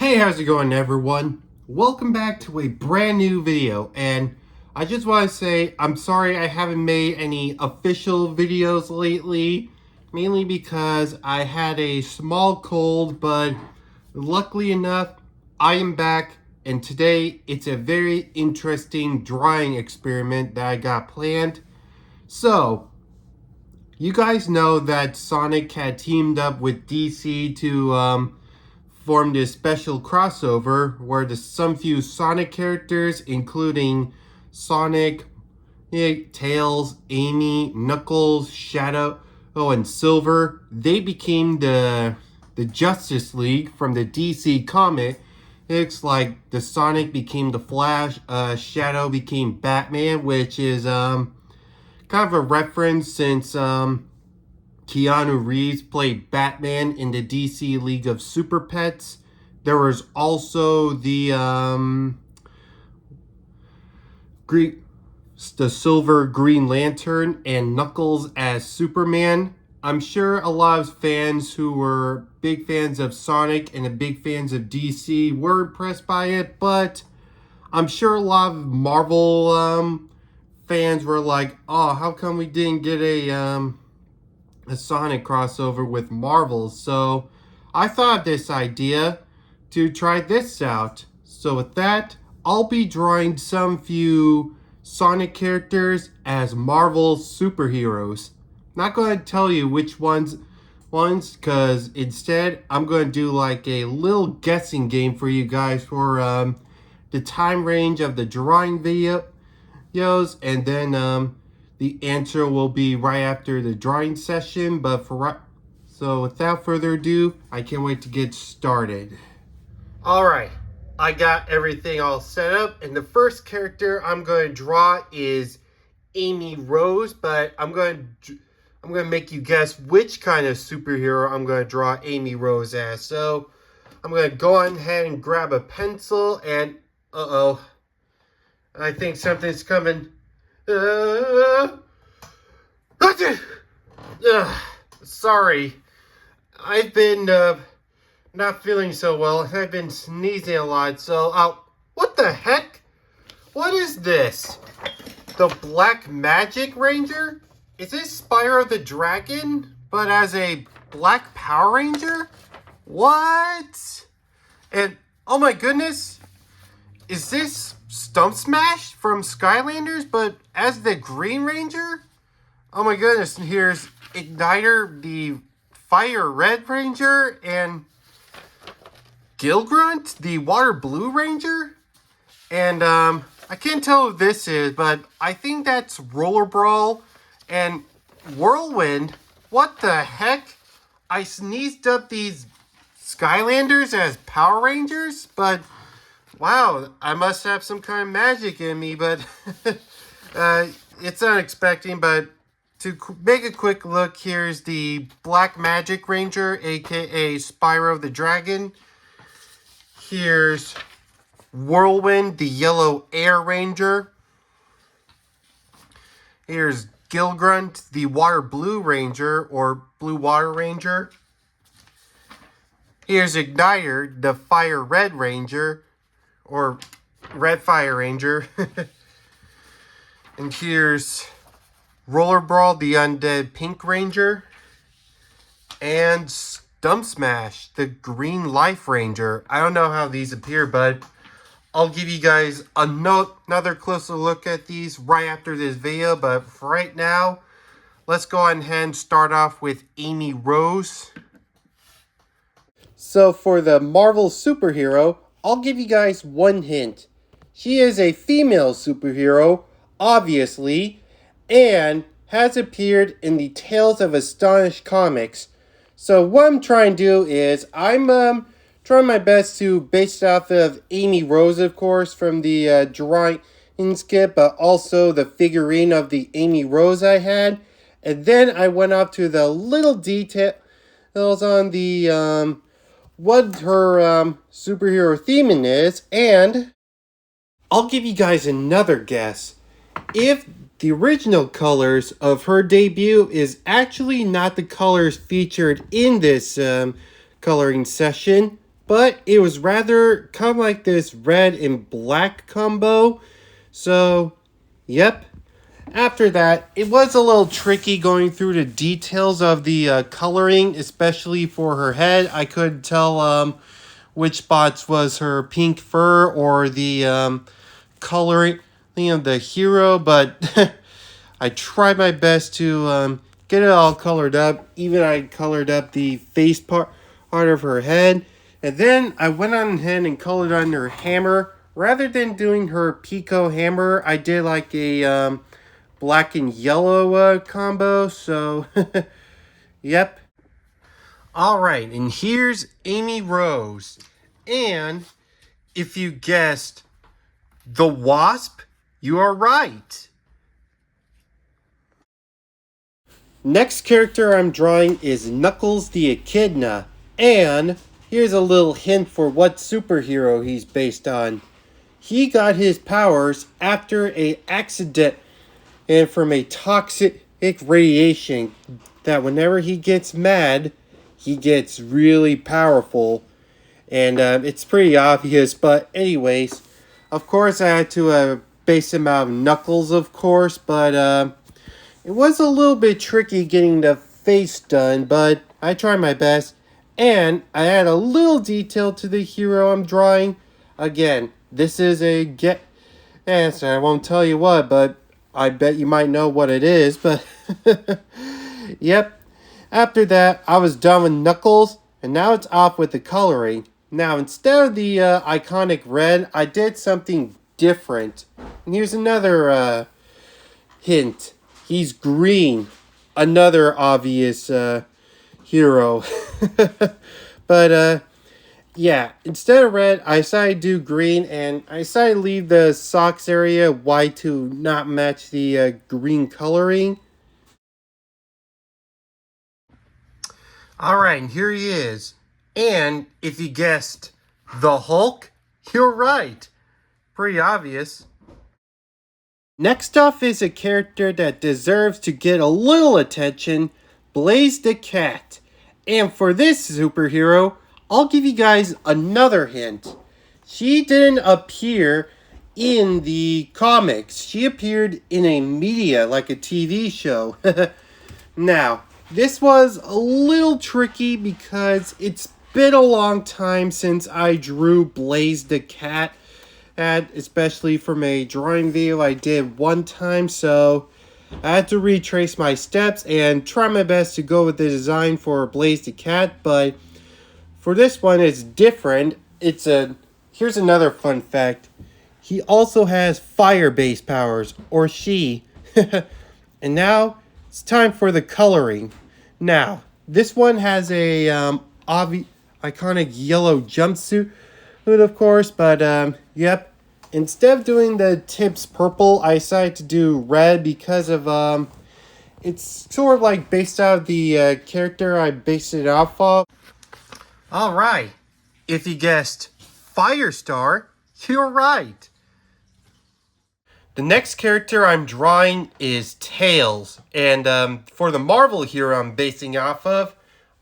Hey, how's it going, everyone? Welcome back to a brand new video, and I just want to say I'm sorry I haven't made any official videos lately, mainly because I had a small cold, but luckily enough, I am back, and today it's a very interesting drawing experiment that I got planned. So, you guys know that Sonic had teamed up with DC to formed a special crossover where some few Sonic characters, including Sonic, Tails, Amy, Knuckles, Shadow, and Silver, they became the Justice League from the DC comic. It's like the Sonic became the Flash, Shadow became Batman, which is kind of a reference since Keanu Reeves played Batman in the DC League of Super Pets. There was also the Silver Green Lantern and Knuckles as Superman. I'm sure a lot of fans who were big fans of Sonic and big fans of DC were impressed by it, but I'm sure a lot of Marvel fans were like, "Oh, how come we didn't get a Sonic crossover with Marvel?" So I thought of this idea to try this out. So with that, I'll be drawing some few Sonic characters as Marvel superheroes. Not going to tell you which ones because instead I'm going to do like a little guessing game for you guys for the time range of the drawing videos, and then the answer will be right after the drawing session. So without further ado, I can't wait to get started. Alright, I got everything all set up, and the first character I'm going to draw is Amy Rose, but I'm going to make you guess which kind of superhero I'm going to draw Amy Rose as. So I'm going to go on ahead and grab a pencil, and I think something's coming. Sorry, I've been not feeling so well. I've been sneezing a lot, so what the heck? What is this? The Black Magic Ranger? Is this Spyro the Dragon, but as a Black Power Ranger? What? And oh my goodness, is this Stump Smash from Skylanders, but as the Green Ranger? Oh my goodness, here's Igniter, the Fire Red Ranger, and Gilgrunt, the Water Blue Ranger. And I can't tell who this is, but I think that's Roller Brawl and Whirlwind. What the heck? I sneezed up these Skylanders as Power Rangers, but wow, I must have some kind of magic in me, but it's unexpected. But to make a quick look, here's the Black Magic Ranger, aka Spyro the Dragon. Here's Whirlwind, the Yellow Air Ranger. Here's Gilgrunt, the Water Blue Ranger, or Blue Water Ranger. Here's Igniter, the Fire Red Ranger, or Red Fire Ranger. And here's Roller Brawl, the Undead Pink Ranger. And Stump Smash, the Green Life Ranger. I don't know how these appear, but I'll give you guys another closer look at these right after this video. But for right now, let's go ahead and start off with Amy Rose. So for the Marvel superhero, I'll give you guys one hint. She is a female superhero, obviously, and has appeared in the Tales of Astonish comics. So what I'm trying to do is I'm trying my best to base it off of Amy Rose, of course, from the drawing skit, but also the figurine of the Amy Rose I had. And then I went off to the little details on the what her superhero theming is, and I'll give you guys another guess. If the original colors of her debut is actually not the colors featured in this coloring session, but it was rather kind of like this red and black combo. So, yep. After that, it was a little tricky going through the details of the coloring, especially for her head. I couldn't tell which spots was her pink fur or the coloring of the hero, but I tried my best to get it all colored up. Even I colored up the face part of her head. And then I went on ahead and colored on her hammer. Rather than doing her Pico hammer, I did like a black and yellow combo. So, yep. All right, and here's Amy Rose. And if you guessed the Wasp, you are right. Next character I'm drawing is Knuckles the Echidna, and here's a little hint for what superhero he's based on. He got his powers after an accident and from a toxic radiation that whenever he gets mad, he gets really powerful, and it's pretty obvious, but anyways, of course I had to base him out of Knuckles, of course, but it was a little bit tricky getting the face done, but I tried my best. And I add a little detail to the hero I'm drawing. Again, this is a get answer. I won't tell you what, but I bet you might know what it is. But yep. After that, I was done with Knuckles, and now it's off with the coloring. Now, instead of the iconic red, I did something different. And here's another hint. He's green. Another obvious hero. But, yeah. Instead of red, I decided to do green. And I decided to leave the socks area white to not match the green coloring. Alright, and here he is. And if you guessed the Hulk, you're right. Pretty obvious. Next up is a character that deserves to get a little attention, Blaze the Cat. And for this superhero, I'll give you guys another hint. She didn't appear in the comics. She appeared in a media, like a TV show. Now, this was a little tricky because it's been a long time since I drew Blaze the Cat. Especially from a drawing video I did one time, so I had to retrace my steps and try my best to go with the design for Blaze the Cat, but for this one it's different. Here's another fun fact. He also has fire-based powers, or she. And now it's time for the coloring. Now, this one has a iconic yellow jumpsuit, of course, but yep. Instead of doing the tips purple, I decided to do red because of it's sort of like based out of the character I based it off of. All right, if you guessed Firestar, you're right. The next character I'm drawing is Tails, and for the Marvel hero I'm basing off of,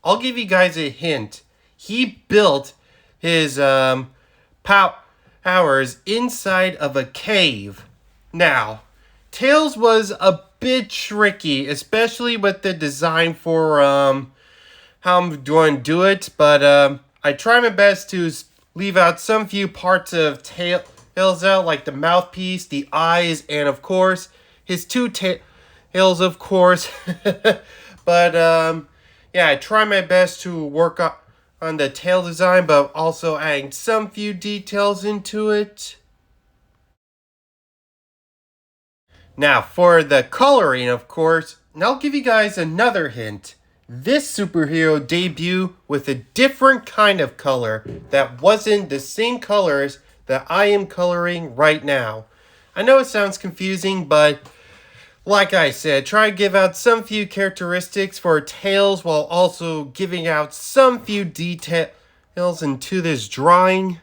I'll give you guys a hint. He built his powers inside of a cave. Now, Tails was a bit tricky, especially with the design for how I'm going to do it, but I try my best to leave out some few parts of Tails out, like the mouthpiece, the eyes, and of course, his two tails, of course. But yeah, I try my best to work on the tail design, but also adding some few details into it. Now, for the coloring, of course, and I'll give you guys another hint. This superhero debuted with a different kind of color that wasn't the same colors that I am coloring right now. I know it sounds confusing, but like I said, try to give out some few characteristics for Tails while also giving out some few details into this drawing.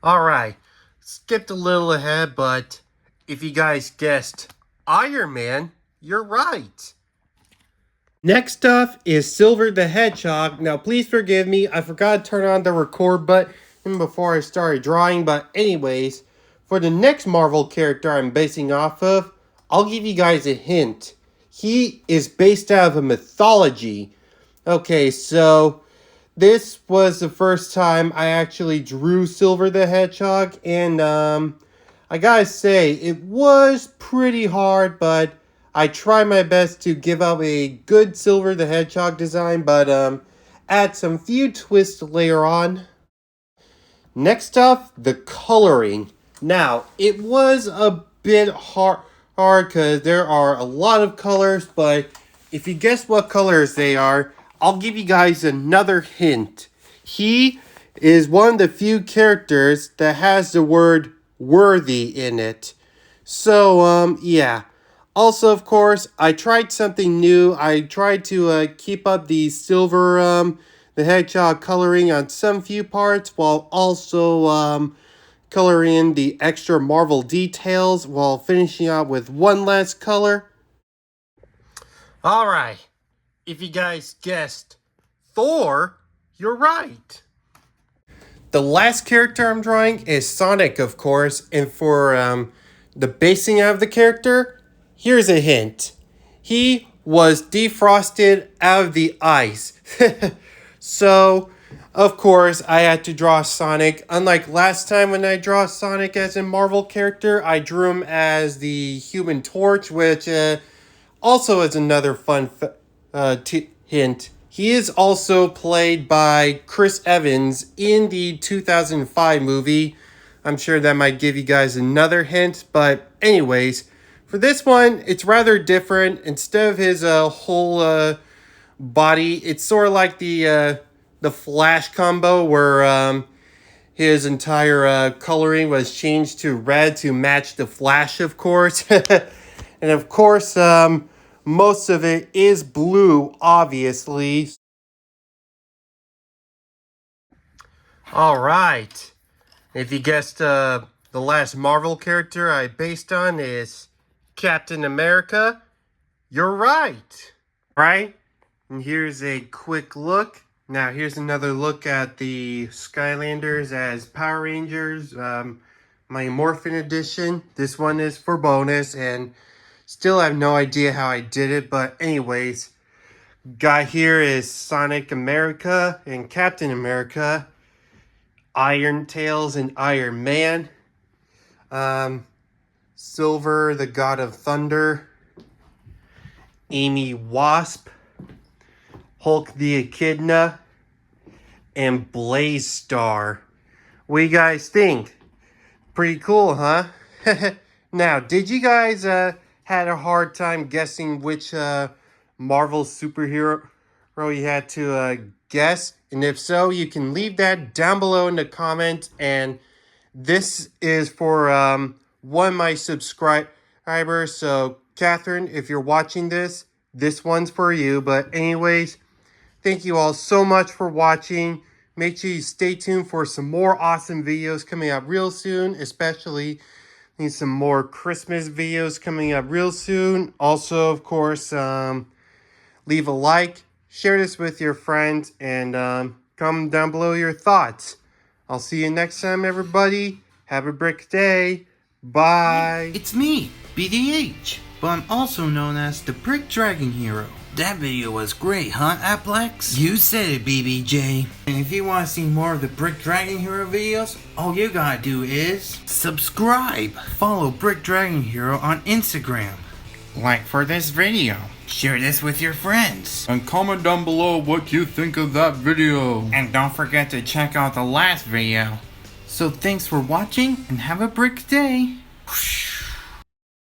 Alright, skipped a little ahead, but if you guys guessed Iron Man, you're right. Next up is Silver the Hedgehog. Now, please forgive me. I forgot to turn on the record button before I started drawing. But anyways, for the next Marvel character I'm basing off of, I'll give you guys a hint. He is based out of a mythology. Okay, so this was the first time I actually drew Silver the Hedgehog. And I gotta say, it was pretty hard, but I tried my best to give out a good Silver the Hedgehog design, but add some few twists later on. Next up, the coloring. Now, it was a bit hard because there are a lot of colors, but if you guess what colors they are, I'll give you guys another hint. He is one of the few characters that has the word worthy in it. So, yeah. Also, of course, I tried something new. I tried to keep up the Silver the Hedgehog coloring on some few parts while also coloring in the extra Marvel details while finishing out with one last color. Alright, if you guys guessed Thor, you're right. The last character I'm drawing is Sonic, of course, and for the basing of the character, here's a hint. He was defrosted out of the ice. So, of course, I had to draw Sonic. Unlike last time when I draw Sonic as a Marvel character, I drew him as the Human Torch, which also is another fun hint. He is also played by Chris Evans in the 2005 movie. I'm sure that might give you guys another hint, but anyways, for this one, it's rather different. Instead of his whole body, it's sort of like the Flash combo where his entire coloring was changed to red to match the Flash, of course. And of course, most of it is blue, obviously. All right. If you guessed the last Marvel character I based on is Captain America, you're right. Right? And here's a quick look. Now, here's another look at the Skylanders as Power Rangers. My Morphin edition. This one is for bonus, and still have no idea how I did it. But anyways, guy here is Sonic America and Captain America. Iron Tails and Iron Man. Silver, the God of Thunder. Amy Wasp. Hulk the Echidna. And Blaze Star. What do you guys think? Pretty cool, huh? Now, did you guys had a hard time guessing which Marvel superhero you had to guess? And if so, you can leave that down below in the comments. And this is for one of my subscribers. So, Catherine, if you're watching this, this one's for you. But anyways, thank you all so much for watching. Make sure you stay tuned for some more awesome videos coming up real soon, especially need some more Christmas videos coming up real soon. Also, of course, leave a like, share this with your friends, and comment down below your thoughts. I'll see you next time, everybody. Have a brick day. Bye. It's me, BDH, but I'm also known as the Brick Dragon Hero. That video was great, huh, Applex? You said it, BBJ. And if you want to see more of the Brick Dragon Hero videos, all you gotta do is subscribe. Follow Brick Dragon Hero on Instagram. Like for this video. Share this with your friends. And comment down below what you think of that video. And don't forget to check out the last video. So thanks for watching and have a brick day. Whoosh.